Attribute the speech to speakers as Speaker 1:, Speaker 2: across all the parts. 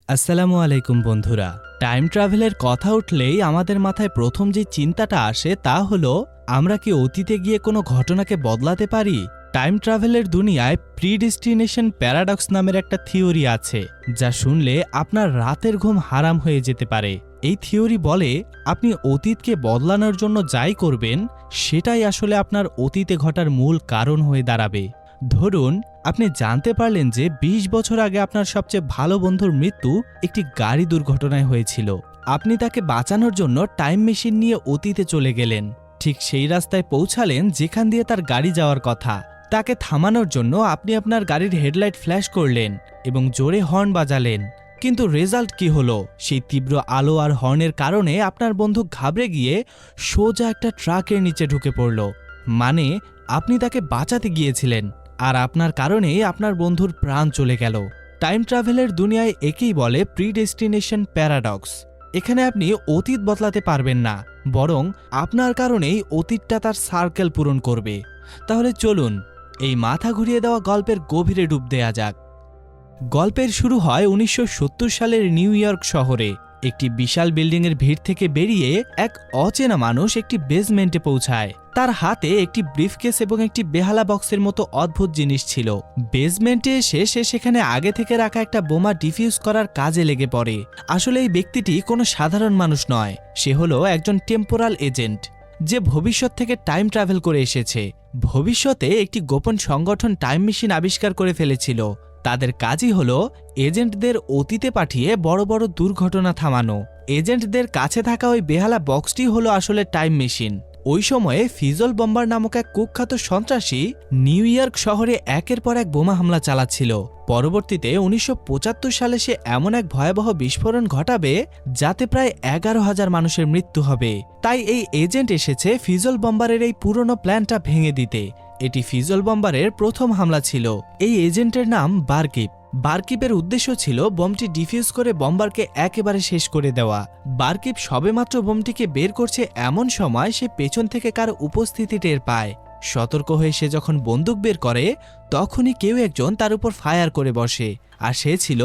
Speaker 1: আসসালামু আলাইকুম বন্ধুরা। টাইম ট্রাভেলের কথা উঠলেই আমাদের মাথায় প্রথম যে চিন্তাটা আসে তা হলো, আমরা কি অতীতে গিয়ে কোনো ঘটনাকে বদলাতে পারি? টাইম ট্রাভেলের দুনিয়ায় প্রিডেস্টিনেশন প্যারাডক্স নামের একটা থিওরি আছে, যা শুনলে আপনার রাতের ঘুম হারাম হয়ে যেতে পারে। এই থিওরি বলে, আপনি অতীতকে বদলানোর জন্য যাই করবেন, সেটাই আসলে আপনার অতীতে ঘটার মূল কারণ হয়ে দাঁড়াবে। ধরুন, আপনি জানতে পারলেন যে ২০ বছর আগে আপনার সবচেয়ে ভালো বন্ধুর মৃত্যু একটি গাড়ি দুর্ঘটনায় হয়েছিল। আপনি তাকে বাঁচানোর জন্য টাইম মেশিন নিয়ে অতীতে চলে গেলেন। ঠিক সেই রাস্তায় পৌঁছালেন যেখান দিয়ে তার গাড়ি যাওয়ার কথা। তাকে থামানোর জন্য আপনি আপনার গাড়ির হেডলাইট ফ্ল্যাশ করলেন এবং জোরে হর্ন বাজালেন। কিন্তু রেজাল্ট কি হলো? সেই তীব্র আলো আর হর্নের কারণে আপনার বন্ধু ঘাবড়ে গিয়ে সোজা একটা ট্রাকের নিচে ঢুকে পড়ল। মানে, আপনি তাকে বাঁচাতে গিয়েছিলেন, আর আপনার কারণে আপনার বন্ধুর প্রাণ চলে গেল। টাইম ট্রাভেলের দুনিয়ায় একেই বলে প্রিডেস্টিনেশন প্যারাডক্স। এখানে আপনি অতীত বদলাতে পারবেন না, বরং আপনার কারণেই অতীতটা তার সার্কেল পূরণ করবে। তাহলে চলুন এই মাথা ঘুরিয়ে দেওয়া গল্পের গভীরে ডুব দেয়া যাক। গল্পের শুরু হয় ১৯৭০ সালের নিউ ইয়র্ক শহরে। একটি বিশাল বিল্ডিংয়ের ভিড় থেকে বেরিয়ে এক অচেনা মানুষ একটি বেসমেন্টে পৌঁছায়। তার হাতে একটি ব্রিফকেস এবং একটি বেহালা বক্সের মতো অদ্ভুত জিনিস ছিল। বেসমেন্টে এসে সে সেখানে আগে থেকে রাখা একটা বোমা ডিফিউজ করার কাজে লেগে পড়ে। আসলে এই ব্যক্তিটি কোনো সাধারণ মানুষ নয়, সে হলো একজন টেম্পোরাল এজেন্ট, যে ভবিষ্যৎ থেকে টাইম ট্রাভেল করে এসেছে। ভবিষ্যতে একটি গোপন সংগঠন টাইম মেশিন আবিষ্কার করে ফেলেছিল। তাদের কাজই হলো এজেন্টদের অতীতে পাঠিয়ে বড় বড় দুর্ঘটনা থামানো। এজেন্টদের কাছে থাকা ওই বেহালা বক্সটি হলো আসলে টাইম মেশিন। ওই সময়ে ফিজল বম্বার নামক এক কুখ্যাত সন্ত্রাসী নিউ ইয়র্ক শহরে একের পর এক বোমা হামলা চালাচ্ছিল। পরবর্তীতে ১৯৭৫ সালে সে এমন এক ভয়াবহ বিস্ফোরণ ঘটাবে যাতে প্রায় ১১,০০০ মানুষের মৃত্যু হবে। তাই এই এজেন্ট এসেছে ফিজল বম্বারের এই পুরনো প্ল্যানটা ভেঙে দিতে। এটি ফিজল বম্বারের প্রথম হামলা ছিল। এই এজেন্টের নাম বারকিপ। বারকিপের উদ্দেশ্য ছিল বোমটি ডিফিউজ করে বম্বারকে একেবারে শেষ করে দেওয়া। বারকিপ সবেমাত্র বোমটিকে বের করছে এমন সময় সে পেছন থেকে কার উপস্থিতি টের পায়। সতর্ক হয়ে সে যখন বন্দুক বের করে, তখনই কেউ একজন তার উপর ফায়ার করে বসে, আর সে ছিল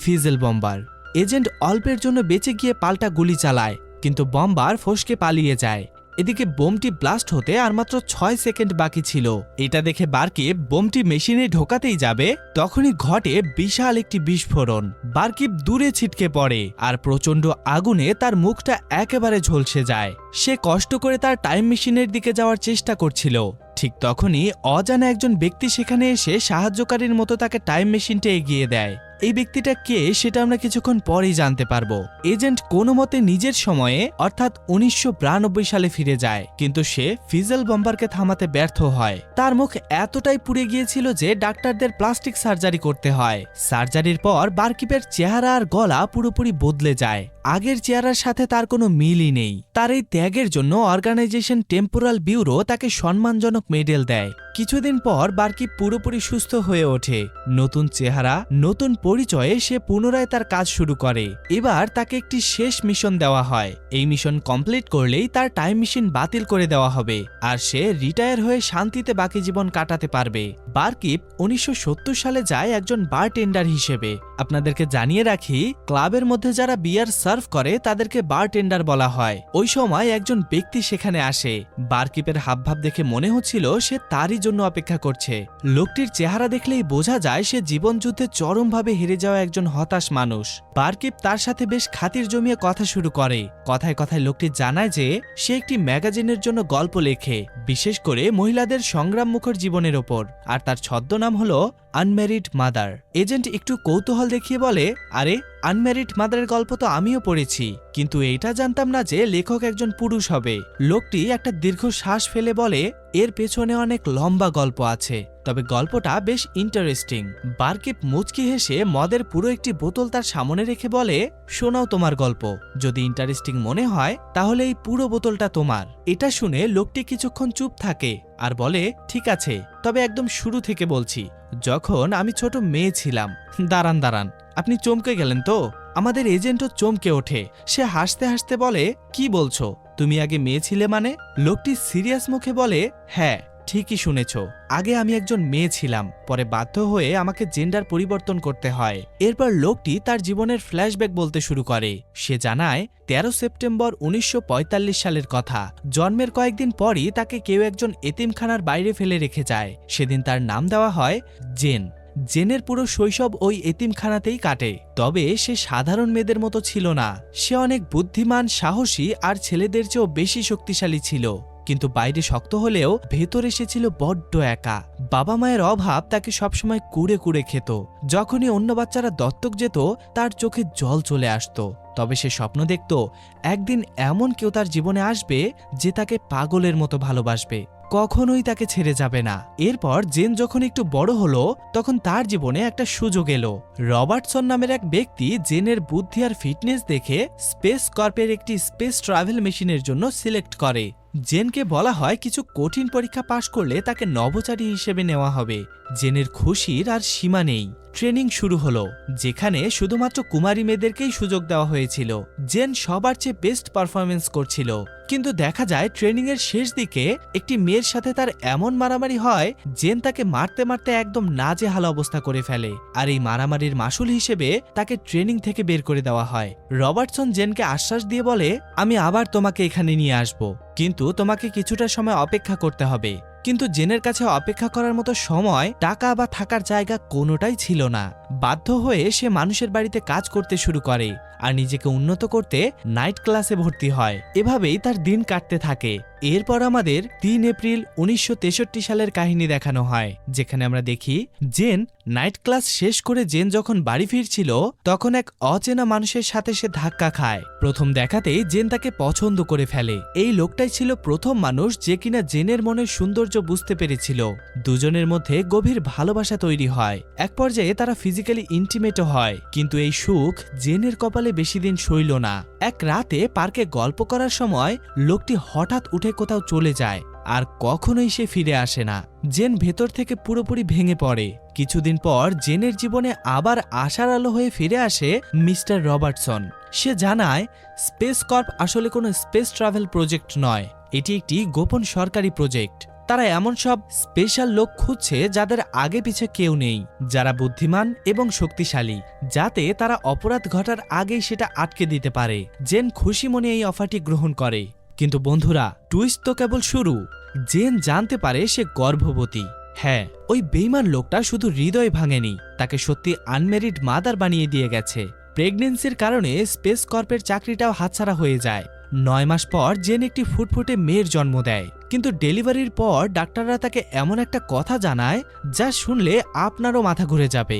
Speaker 1: ফিজল বম্বার। এজেন্ট অল্পের জন্য বেঁচে গিয়ে পাল্টা গুলি চালায়, কিন্তু বম্বার ফসকে পালিয়ে যায়। এদিকে বোমটি ব্লাস্ট হতে আর মাত্র ৬ সেকেন্ড বাকি ছিল। এটা দেখে বারকিপ বোমটি মেশিনে ঢোকাতেই যাবে, তখনই ঘটে বিশাল একটি বিস্ফোরণ। বারকিপ দূরে ছিটকে পড়ে আর প্রচণ্ড আগুনে তার মুখটা একেবারে ঝলসে যায়। সে কষ্ট করে তার টাইম মেশিনের দিকে যাওয়ার চেষ্টা করছিল। ঠিক তখনই অজানা একজন ব্যক্তি সেখানে এসে সাহায্যকারীর মতো তাকে টাইম মেশিনটা এগিয়ে দেয়। এই ব্যক্তিটা কে সেটা আমরা কিছুক্ষণ পরেই জানতে পারবো। এজেন্ট কোনো মতে নিজের সময়ে অর্থাৎ ১৯৯২ সালে ফিরে যায়, কিন্তু সে ফিজল বম্বারকে থামাতে ব্যর্থ হয়। তার মুখ এতটাই পুড়ে গিয়েছিল যে ডাক্তারদের প্লাস্টিক সার্জারি করতে হয়। সার্জারির পর বারকিপের চেহারা আর গলা পুরোপুরি বদলে যায়। আগের চেহারার সাথে তার কোনো মিলই নেই। তার এই ত্যাগের জন্য অর্গানাইজেশন টেম্পোরাল ব্যুরো তাকে সম্মানজনক মেডেল দেয়। কিছুদিন পর বারকিপ পুরোপুরি সুস্থ হয়ে ওঠে। নতুন চেহারা, নতুন পরিচয়ে সে পুনরায় তার কাজ শুরু করে। এবার তাকে একটি শেষ মিশন দেওয়া হয়। এই মিশন কমপ্লিট করলেই তার টাইম মেশিন বাতিল করে দেওয়া হবে, আর সে রিটায়ার হয়ে শান্তিতে বাকি জীবন কাটাতে পারবে। বারকিপ ১৯৭০ সালে যায় একজন বারটেন্ডার হিসেবে। আপনাদেরকে জানিয়ে রাখি, ক্লাবের মধ্যে যারা বিয়ার সার্ভ করে তাদেরকে বারটেন্ডার বলা হয়। ওই সময় একজন ব্যক্তি সেখানে আসে। বারকিপের হাবভাব দেখে মনে হচ্ছিল সে তারই জন্য অপেক্ষা করছে। লোকটির চেহারা দেখলেই বোঝা যায় সে জীবনযুদ্ধে চরমভাবে হেরে যাওয়া একজন হতাশ মানুষ। বারকিপ তার সাথে বেশ খাতির জমিয়ে কথা শুরু করে। কথায় কথায় লোকটি জানায় যে সে একটি ম্যাগাজিনের জন্য গল্প লেখে, বিশেষ করে মহিলাদের সংগ্রামমুখর জীবনের ওপর, আর তার ছদ্মনাম হলো আনম্যারিড মাদার। এজেন্ট একটু কৌতূহল দেখিয়ে বলে, আরে, আনম্যারিড মাদারের গল্প তো আমিও পড়েছি, কিন্তু এইটা জানতাম না যে লেখক একজন পুরুষ হবে। লোকটি একটা দীর্ঘ শ্বাস ফেলে বলে, এর পেছনে অনেক লম্বা গল্প আছে, তবে গল্পটা বেশ ইন্টারেস্টিং। বারকিপ মুচকি হেসে মদের পুরো একটি বোতল তার সামনে রেখে বলে, শোনাও তোমার গল্প, যদি ইন্টারেস্টিং মনে হয় তাহলে এই পুরো বোতলটা তোমার। এটা শুনে লোকটি কিছুক্ষণ চুপ থাকে আর বলে, ঠিক আছে, তবে একদম শুরু থেকে বলছি। যখন আমি ছোট মেয়ে ছিলাম। দাঁড়ান, আপনি চমকে গেলেন তো? আমাদের এজেন্টও চমকে ওঠে। সে হাসতে হাসতে বলে, কি বলছো, তুমি আগে মেয়ে ছিলে মানে? লোকটি সিরিয়াস মুখে বলে, হ্যাঁ, ঠিকই শুনেছ, আগে আমি একজন মেয়ে ছিলাম, পরে বাধ্য হয়ে আমাকে জেন্ডার পরিবর্তন করতে হয়। এরপর লোকটি তার জীবনের ফ্ল্যাশব্যাক বলতে শুরু করে। সে জানায় 13 সেপ্টেম্বর 1945 সালের কথা। জন্মের কয়েকদিন পরই তাকে কেউ একজন এতিমখানার বাইরে ফেলে রেখে যায়। সেদিন তার নাম দেওয়া হয় জেন। জেনের পুরো শৈশব ওই এতিমখানাতেই কাটে। তবে সে সাধারণ মেয়েদের মতো ছিল না। সে অনেক বুদ্ধিমান, সাহসী আর ছেলেদের চেয়েও বেশি শক্তিশালী ছিল। কিন্তু বাইরে শক্ত হলেও ভেতরে সে ছিল বড্ড একা। বাবা মায়ের অভাব তাকে সবসময় কুড়ে কুড়ে খেত। যখনই অন্য বাচ্চারা দত্তক যেত তার চোখে জল চলে আসতো। তবে সে স্বপ্ন দেখত একদিন এমন কেউ তার জীবনে আসবে যে তাকে পাগলের মতো ভালোবাসবে, কখনোই তাকে ছেড়ে যাবে না। এরপর জেন যখন একটু বড় হলো তখন তার জীবনে একটা সুযোগ এলো। রবার্টসন নামের এক ব্যক্তি জেনের বুদ্ধি আর ফিটনেস দেখে স্পেস কর্পের একটি স্পেস ট্রাভেল মেশিনের জন্য সিলেক্ট করে। জেনকে বলা হয় কিছু কঠিন পরীক্ষা পাশ করলে তাকে নভোচারী হিসেবে নেওয়া হবে। জেনের খুশির আর সীমা নেই। ট্রেনিং শুরু হলো, যেখানে শুধুমাত্র কুমারী মেয়েদেরকেই সুযোগ দেওয়া হয়েছিল। জেন সবার চেয়ে বেস্ট পারফরমেন্স করছিল। কিন্তু দেখা যায় ট্রেনিং এর শেষ দিকে একটি মেয়ের সাথে তার এমন মারামারি হয়, জেন তাকে মারতে মারতে একদম নাজেহাল অবস্থা করে ফেলে। আর এই মারামারির মাসুল হিসেবে তাকে ট্রেনিং থেকে বের করে দেওয়া হয়। রবার্টসন জেনকে আশ্বাস দিয়ে বলে, আমি আবার তোমাকে এখানে নিয়ে আসব, কিন্তু তোমাকে কিছুটা সময় অপেক্ষা করতে হবে। কিন্তু জেনের কাছে অপেক্ষা করার মতো সময়, টাকা বা থাকার জায়গা কোনোটাই ছিল না। বাধ্য হয়ে সে মানুষের বাড়িতে কাজ করতে শুরু করে আর নিজেকে উন্নত করতে নাইট ক্লাসে ভর্তি হয়। এভাবেই তার দিন কাটতে থাকে। এরপর আমাদের 3 এপ্রিল 1963 সালের কাহিনী দেখানো হয়, যেখানে আমরা দেখি জেন নাইট ক্লাস শেষ করে জেন যখন বাড়ি ফিরছিল তখন এক অচেনা মানুষের সাথে সে ধাক্কা খায়। প্রথম দেখাতেই জেন তাকে পছন্দ করে ফেলে। এই লোকটাই ছিল প্রথম মানুষ যে কিনা জেনের মনের সৌন্দর্য বুঝতে পেরেছিল। দুজনের মধ্যে গভীর ভালোবাসা তৈরি হয়। এক পর্যায়ে তারা ফিজিক্যালি ইন্টিমেটও হয়। কিন্তু এই সুখ জেনের কপালে বেশি দিন সইল না। এক রাতে পার্কে গল্প করার সময় লোকটি হঠাৎ উঠে কোথাও চলে যায় আর কখনোই সে ফিরে আসে না। জেন ভেতর থেকে পুরোপুরি ভেঙে পড়ে। কিছুদিন পর জেনের জীবনে আবার আশার আলো হয়ে ফিরে আসে মিস্টার রবার্টসন। সে জানায় স্পেস কর্প আসলে কোনো স্পেস ট্রাভেল প্রজেক্ট নয়, এটি একটি গোপন সরকারি প্রজেক্ট। তারা এমন সব স্পেশাল লোক খুঁজছে যাদের আগে পিছে কেউ নেই, যারা বুদ্ধিমান এবং শক্তিশালী, যাতে তারা অপরাধ ঘটার আগেই সেটা আটকে দিতে পারে। জেন খুশি মনে এই অফারটি গ্রহণ করে। কিন্তু বন্ধুরা, টুইস্ট তো কেবল শুরু। জেন জানতে পারে সে গর্ভবতী। হ্যাঁ, ওই বেইমান লোকটা শুধু হৃদয় ভাঙেনি, তাকে সত্যি আনমেরিড মাদার বানিয়ে দিয়ে গেছে। প্রেগনেন্সির কারণে স্পেস কর্পের চাকরিটাও হাতছাড়া হয়ে যায়। 9 মাস পর জেন একটি ফুটফুটে মেয়ের জন্ম দেয়। কিন্তু ডেলিভারির পর ডাক্তাররা তাকে এমন একটা কথা জানায় যা শুনলে আপনারও মাথা ঘুরে যাবে।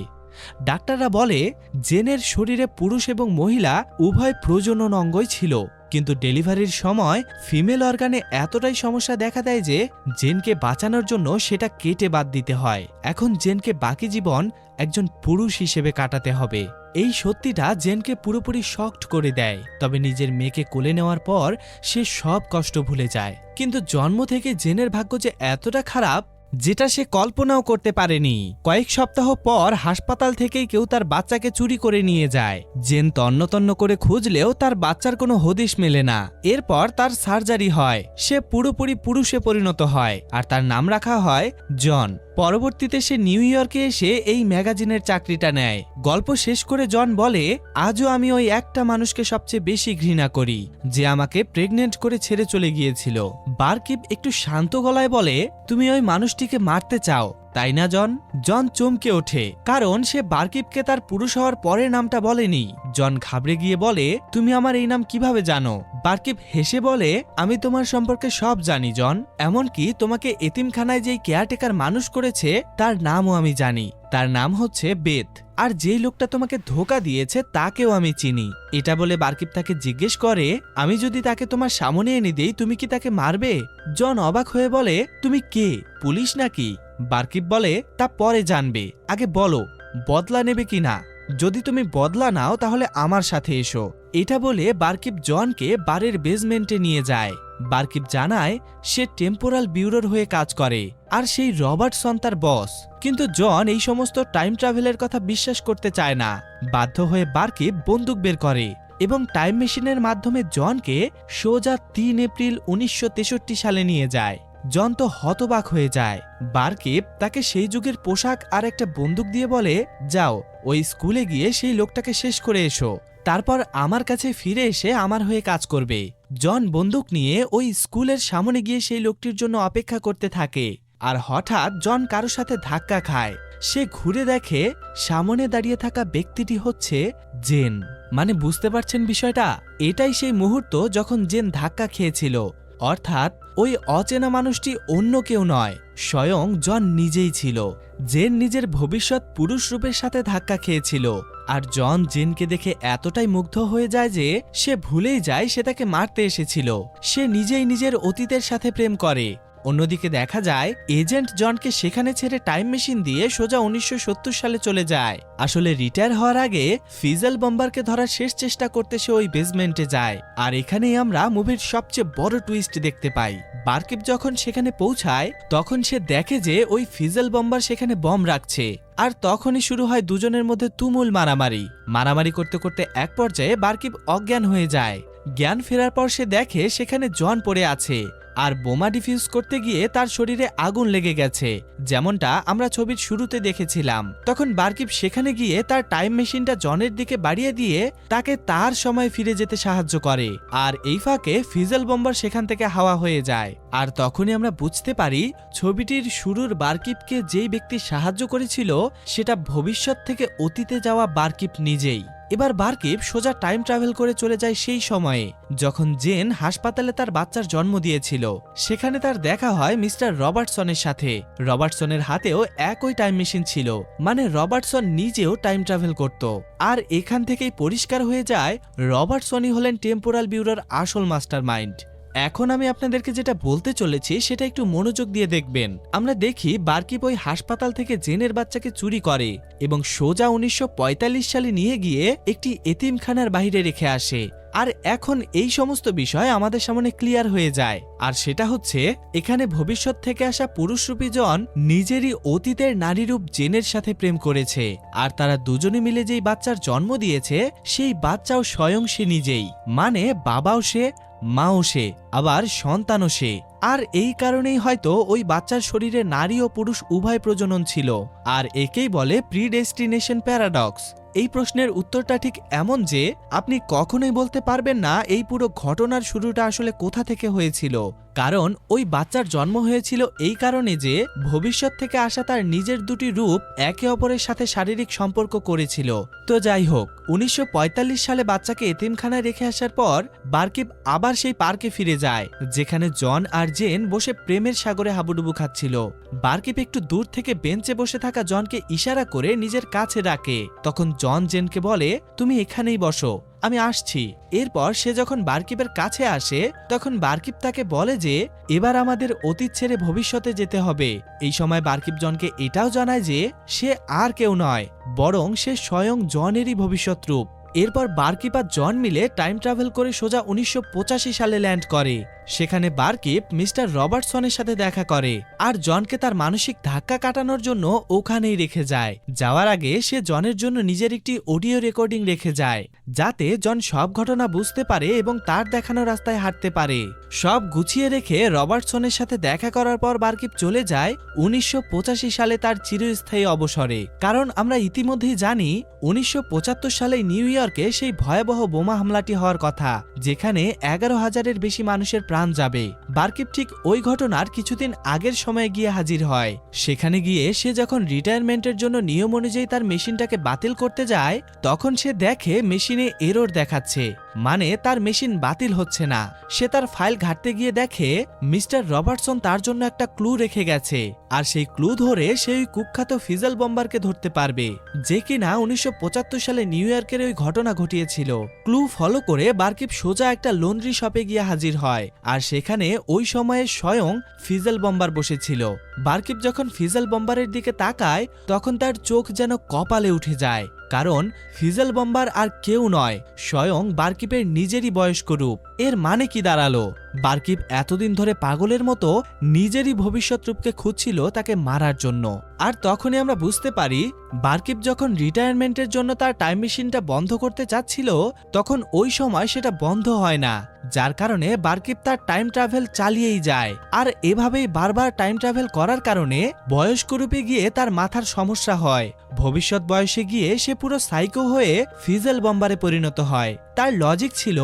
Speaker 1: ডাক্তাররা বলে জেনের শরীরে পুরুষ এবং মহিলা উভয় প্রজনন অঙ্গই ছিল, কিন্তু ডেলিভারির সময় ফিমেল অর্গানে এতটাই সমস্যা দেখা দেয় যে জেনকে বাঁচানোর জন্য সেটা কেটে বাদ দিতে হয়। এখন জেনকে বাকি জীবন একজন পুরুষ হিসেবে কাটাতে হবে। এই সত্যিটা জেনকে পুরোপুরি শকড করে দেয়। তবে নিজের মেয়েকে কোলে নেওয়ার পর সে সব কষ্ট ভুলে যায়। কিন্তু জন্ম থেকে জেনের ভাগ্য যে এতটা খারাপ যেটা সে কল্পনাও করতে পারেনি। কয়েক সপ্তাহ পর হাসপাতাল থেকেই কেউ তার বাচ্চাকে চুরি করে নিয়ে যায়। জেন তন্ন করে খুঁজলেও তার বাচ্চার কোনো হদিশ মেলে না। এরপর তার সার্জারি হয়, সে পুরোপুরি পুরুষে পরিণত হয় আর তার নাম রাখা হয় জন। পরবর্তীতে সে নিউ ইয়র্কে এসে এই ম্যাগাজিনের চাকরিটা নেয়। গল্প শেষ করে জন বলে, আজও আমি ওই একটা মানুষকে সবচেয়ে বেশি ঘৃণা করি যে আমাকে প্রেগনেন্ট করে ছেড়ে চলে গিয়েছিল। বারকিপ একটু শান্ত গলায় বলে, তুমি ওই মানুষটিকে মারতে চাও তাই না জন? জন চমকে ওঠে, কারণ সে বারকিপকে তার পুরুষ হওয়ার পরের নামটা বলেনি। জন ঘাবড়ে গিয়ে বলে, তুমি আমার এই নাম কিভাবে জানো? বারকিপ হেসে বলে, আমি তোমার সম্পর্কে সব জানি জন, এমনকি তোমাকে এতিমখানায় যেই কেয়ারটেকার মানুষ করেছে তার নামও আমি জানি। তার নাম হচ্ছে বেথ। আর যেই লোকটা তোমাকে ধোঁকা দিয়েছে তাকেও আমি চিনি। এটা বলে বারকিপ তাকে জিজ্ঞেস করে, আমি যদি তাকে তোমার সামনে এনে দেই তুমি কি তাকে মারবে? জন অবাক হয়ে বলে, তুমি কে, পুলিশ নাকি? বারকিপ বলে, তা পরে জানবে, আগে বলো বদলা নেবে কিনা। যদি তুমি বদলা নাও তাহলে আমার সাথে এসো। এটা বলে বারকিপ জনকে বারের বেসমেন্টে নিয়ে যায়। বারকিপ জানায় সে টেম্পোরাল ব্যুরোর হয়ে কাজ করে আর সেই রবার্টসন তার বস। কিন্তু জন এই সমস্ত টাইম ট্রাভেলের কথা বিশ্বাস করতে চায় না। বাধ্য হয়ে বারকিপ বন্দুক বের করে এবং টাইম মেশিনের মাধ্যমে জনকে সোজা 3 এপ্রিল 1963 সালে নিয়ে যায়। জন তো হতবাক হয়ে যায়। বারকিপ তাকে সেই যুগের পোশাক আর একটা বন্দুক দিয়ে বলে, যাও ওই স্কুলে গিয়ে সেই লোকটাকে শেষ করে এসো, তারপর আমার কাছে ফিরে এসে আমার হয়ে কাজ করবে। জন বন্দুক নিয়ে ওই স্কুলের সামনে গিয়ে সেই লোকটির জন্য অপেক্ষা করতে থাকে। আর হঠাৎ জন কারো সাথে ধাক্কা খায়। সে ঘুরে দেখে সামনে দাঁড়িয়ে থাকা ব্যক্তিটি হচ্ছে জেন। মানে বুঝতে পারছেন বিষয়টা? এটাই সেই মুহূর্ত যখন জেন ধাক্কা খেয়েছিল। অর্থাৎ ওই অচেনা মানুষটি অন্য কেউ নয়, স্বয়ং জন নিজেই ছিল। জেন নিজের ভবিষ্যৎ পুরুষ রূপের সাথে ধাক্কা খেয়েছিল। আর জন জেনকে দেখে এতটাই মুগ্ধ হয়ে যায় যে সে ভুলেই যায় সে তাকে মারতে এসেছিল। সে নিজেই নিজের অতীতের সাথে প্রেম করে। অন্যদিকে দেখা যায় এজেন্ট জনকে সেখানে ছেড়ে টাইম মেশিন দিয়ে সোজা 1970 সালে চলে যায়। আসলে রিটায়ার হওয়ার আগে ফিজেল বম্বারকে ধরার শেষ চেষ্টা করতে সে ওই বেসমেন্টে যায়। আর এখানেই আমরা মুভির সবচেয়ে বড় টুইস্ট দেখতে পাই। বারকিপ যখন সেখানে পৌঁছায় তখন সে দেখে যে ওই ফিজেল বম্বার সেখানে বম রাখছে। আর তখনই শুরু হয় দুজনের মধ্যে তুমুল মারামারি করতে করতে এক পর্যায়ে বারকিপ অজ্ঞান হয়ে যায়। জ্ঞান ফেরার পর সে দেখে সেখানে জন পড়ে আছে আর বোমা ডিফিউজ করতে গিয়ে তার শরীরে আগুন লেগে গেছে, যেমনটা আমরা ছবির শুরুতে দেখেছিলাম। তখন বারকিপ সেখানে গিয়ে তার টাইম মেশিনটা জনের দিকে বাড়িয়ে দিয়ে তাকে তার সময় ফিরে যেতে সাহায্য করে। আর এই ফাঁকে ফিজেল বম্বার সেখান থেকে হাওয়া হয়ে যায়। আর তখনই আমরা বুঝতে পারি ছবিটির শুরুর বারকিপকে যেই ব্যক্তি সাহায্য করেছিল সেটা ভবিষ্যৎ থেকে অতীতে যাওয়া বারকিপ নিজেই। এবার বারকিপ সোজা টাইম ট্রাভেল করে চলে যায় সেই সময়ে যখন জেন হাসপাতালে তার বাচ্চার জন্ম দিয়েছিল। সেখানে তার দেখা হয় মিস্টার রবার্টসনের সাথে। রবার্টসনের হাতেও একই টাইম মেশিন ছিল, মানে রবার্টসন নিজেও টাইম ট্রাভেল করত। আর এখান থেকেই পরিষ্কার হয়ে যায় রবার্টসনই হলেন টেম্পোরাল ব্যুরোর আসল মাস্টার মাইন্ড। এখন আমি আপনাদেরকে যেটা বলতে চলেছি সেটা একটু মনোযোগ দিয়ে দেখবেন। আমরা দেখি বারকিপ ওই হাসপাতাল থেকে জেনের বাচ্চাকে চুরি করে এবং সোজা 1945 সালে নিয়ে গিয়ে একটি এতিমখানার বাইরে রেখে আসে। আর এখন এই সমস্ত বিষয় আমাদের সামনে ক্লিয়ার হয়ে যায়। আর সেটা হচ্ছে এখানে ভবিষ্যৎ থেকে আসা পুরুষরূপী জন নিজেরই অতীতের নারীরূপ জেনের সাথে প্রেম করেছে। আর তারা দুজনে মিলে যেই বাচ্চার জন্ম দিয়েছে সেই বাচ্চাও স্বয়ং সে নিজেই, মানে বাবাও সে, মাও সে, আবার সন্তানও সে। আর এই কারণেই হয়তো ওই বাচ্চার শরীরে নারী ও পুরুষ উভয় প্রজনন ছিল। আর একেই বলে প্রিডেস্টিনেশন প্যারাডক্স। এই প্রশ্নের উত্তরটা ঠিক এমন যে আপনি কখনোই বলতে পারবেন না এই পুরো ঘটনার শুরুটা আসলে কোথা থেকে হয়েছিল। কারণ ওই বাচ্চার জন্ম হয়েছিল এই কারণে যে ভবিষ্যৎ থেকে আসা তার নিজের দুটি রূপ একে অপরের সাথে শারীরিক সম্পর্ক করেছিল। তো যাই হোক, 1945 সালে বাচ্চাকে এতিমখানায় রেখে আসার পর বারকিপ আবার সেই পার্কে ফিরে যায় যেখানে জন আর জেন বসে প্রেমের সাগরে হাবুডুবু খাচ্ছিল। বারকিপ একটু দূর থেকে বেঞ্চে বসে থাকা জনকে ইশারা করে নিজের কাছে ডাকে। তখন জন জেনকে বলে, তুমি এখানেই বসো, আমি আসছি। এরপর সে যখন বারকিপের কাছে আসে তখন বারকিপ তাকে বলে যে এবার আমাদের অতীত ছেড়ে ভবিষ্যতে যেতে হবে। এই সময় বারকিপ জনকে এটাও জানায় যে সে আর কেউ নয়, বরং সে স্বয়ং জনেরই ভবিষ্যৎ রূপ। এরপর বারকিপ আর জন মিলে টাইম ট্রাভেল করে সোজা 1985 সালে ল্যান্ড করে। সেখানে বারকিপ মিস্টার রবার্টসনের সাথে দেখা করে আর জনকে তার মানসিক ধাক্কা কাটানোর জন্য ওখানেই রেখে যায়। যাওয়ার আগে সে জনের জন্য নিজের একটি অডিও রেকর্ডিং রেখে যায় যাতে জন সব ঘটনা বুঝতে পারে এবং তার দেখানো রাস্তায় হাঁটতে পারে। সব গুছিয়ে রেখে রবার্টসনের সাথে দেখা করার পর বারকিপ চলে যায় 1985 সালে তার চিরস্থায়ী অবসরে। কারণ আমরা ইতিমধ্যেই জানি 1975 সালে নিউ ইয়র্কে সেই ভয়াবহ বোমা হামলাটি হওয়ার কথা যেখানে 11,000-এর বেশি মানুষের প্রাণ যাবে। বারকিপ ঠিক ওই ঘটনার কিছুদিন আগের সময়ে গিয়ে হাজির হয়। সেখানে গিয়ে সে যখন রিটায়ারমেন্টের জন্য নিয়ম অনুযায়ী তার মেশিনটাকে বাতিল করতে যায় তখন সে দেখে মেশিনে এরর দেখাচ্ছে, মানে তার মেশিন বাতিল হচ্ছে না। সে তার ফাইল ঘাঁটতে গিয়ে দেখে মিস্টার রবার্টসন তার জন্য একটা ক্লু রেখে গেছে আর সেই ক্লু ধরে সেই কুখ্যাত ফিজেল বম্বারকে ধরতে পারবে যে কিনা 1975 সালে নিউ ইয়র্কের ওই ঘটনা ঘটিয়েছিল। ক্লু ফলো করে বারকিপ সোজা একটা লন্ড্রি শপে গিয়ে হাজির হয় আর সেখানে ওই সময়ে স্বয়ং ফিজেল বম্বার বসেছিল। বারকিপ যখন ফিজেল বম্বারের দিকে তাকায় তখন তার চোখ যেন কপালে উঠে যায়, কারণ ফিজেল বম্বার আর কেউ নয়, স্বয়ং বারকিপের নিজেরই বয়স্ক রূপ। এর মানে কি দাঁড়ালো? বারকিপ এতদিন ধরে পাগলের মতো নিজেরই ভবিষ্যৎ রূপকে খুঁজছিল তাকে মারার জন্য। আর তখনই আমরা বুঝতে পারি বারকিপ যখন রিটায়ারমেন্টের জন্য তার টাইম মেশিনটা বন্ধ করতে চাচ্ছিল, তখন ওই সময় সেটা বন্ধ হয় না, যার কারণে বারকিপ তার টাইম ট্রাভেল চালিয়েই যায়। আর এভাবেই বারবার টাইম ট্রাভেল করার কারণে বয়স্ক রূপে গিয়ে তার মাথার সমস্যা হয়। ভবিষ্যৎ বয়সে গিয়ে সে পুরো সাইকো হয়ে ফিজেল বম্বারে পরিণত হয়। তার লজিক ছিল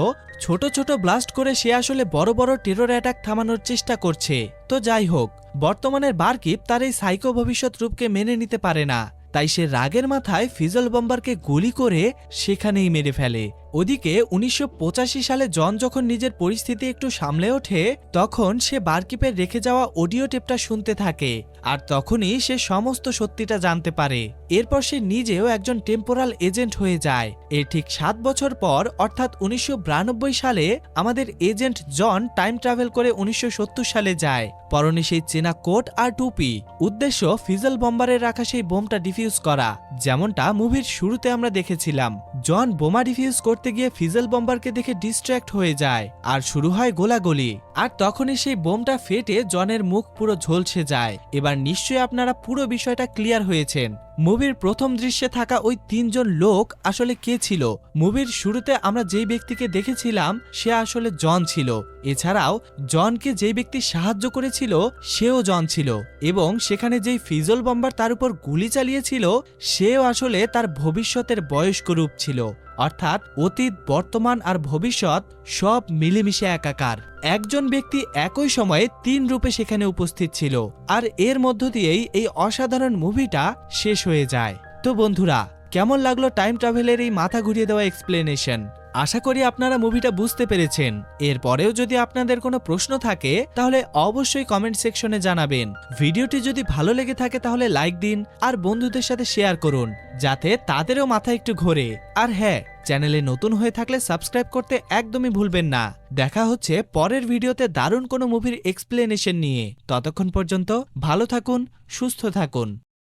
Speaker 1: ছোট ছোট ব্লাস্ট করে সে আসলে বড় বড় টেরর অ্যাটাক থামানোর চেষ্টা করছে। তো যাই হোক, বর্তমানের বারকিপ তার এই সাইকো ভবিষ্যৎ রূপকে মেনে নিতে পারে না, তাই সে রাগের মাথায় ফিজেল বম্বারকে গুলি করে সেখানেই মেরে ফেলে। ওদিকে 1985 সালে জন যখন নিজের পরিস্থিতি একটু সামলে ওঠে, তখন সে বারকিপের রেখে যাওয়া অডিও টেপটা শুনতে থাকে। আর তখনই সে সমস্ত সত্যিটা জানতে পারে। এরপর সে নিজেও একজন টেম্পোরাল এজেন্ট হয়ে যায়। এর ঠিক 7 বছর পর অর্থাৎ 1992 সালে আমাদের এজেন্ট জন টাইম ট্রাভেল করে 1970 সালে যায়। পরনে সেই চেনা কোট আর টুপি, উদ্দেশ্য ফিজেল বম্বারের রাখা সেই বোমটা ডিফিউজ করা, যেমনটা মুভির শুরুতে আমরা দেখেছিলাম। জন বোমা ডিফিউজ করতে গিয়ে ফিজেল বম্বারকে দেখে ডিস্ট্র্যাক্ট হয়ে যায় আর শুরু হয় গোলাগুলি। আর তখনই সেই বোমটা ফেটে জনের মুখ পুরো ঝলসে যায়। এবার নিশ্চয়ই আপনারা পুরো বিষয়টা ক্লিয়ার হয়েছেন। মুভির প্রথম দৃশ্যে থাকা ওই 3 জন লোক আসলে কে ছিল? মুভির শুরুতে আমরা যেই ব্যক্তিকে দেখেছিলাম সে আসলে জন ছিল। এছাড়াও জনকে যেই ব্যক্তি সাহায্য করেছিল সেও জন ছিল, এবং সেখানে যেই ফিজল বম্বার তার উপর গুলি চালিয়েছিল সেও আসলে তার ভবিষ্যতের বয়স্ক রূপ ছিল। অর্থাৎ অতীত, বর্তমান আর ভবিষ্যৎ সব মিলেমিশে একাকার। একজন ব্যক্তি একই সময়ে 3 রূপে সেখানে উপস্থিত ছিল। আর এর মধ্য দিয়েই এই অসাধারণ মুভিটা শেষ হয়ে যায়। তো বন্ধুরা, কেমন লাগলো টাইম ট্রাভেলের এই মাথা ঘুরিয়ে দেওয়া এক্সপ্লেনেশন? আশা করি আপনারা মুভিটা বুঝতে পেরেছেন। এরপরেও যদি আপনাদের কোনো প্রশ্ন থাকে তাহলে অবশ্যই কমেন্ট সেকশনে জানাবেন। ভিডিওটি যদি ভালো লেগে থাকে তাহলে লাইক দিন আর বন্ধুদের সাথে শেয়ার করুন, যাতে তাদেরও মাথা একটু ঘোরে। আর হ্যাঁ, চ্যানেলে নতুন হয়ে থাকলে সাবস্ক্রাইব করতে একদমই ভুলবেন না। দেখা হচ্ছে পরের ভিডিওতে দারুণ কোনো মুভির এক্সপ্লেনেশন নিয়ে। ততক্ষণ পর্যন্ত ভালো থাকুন, সুস্থ থাকুন।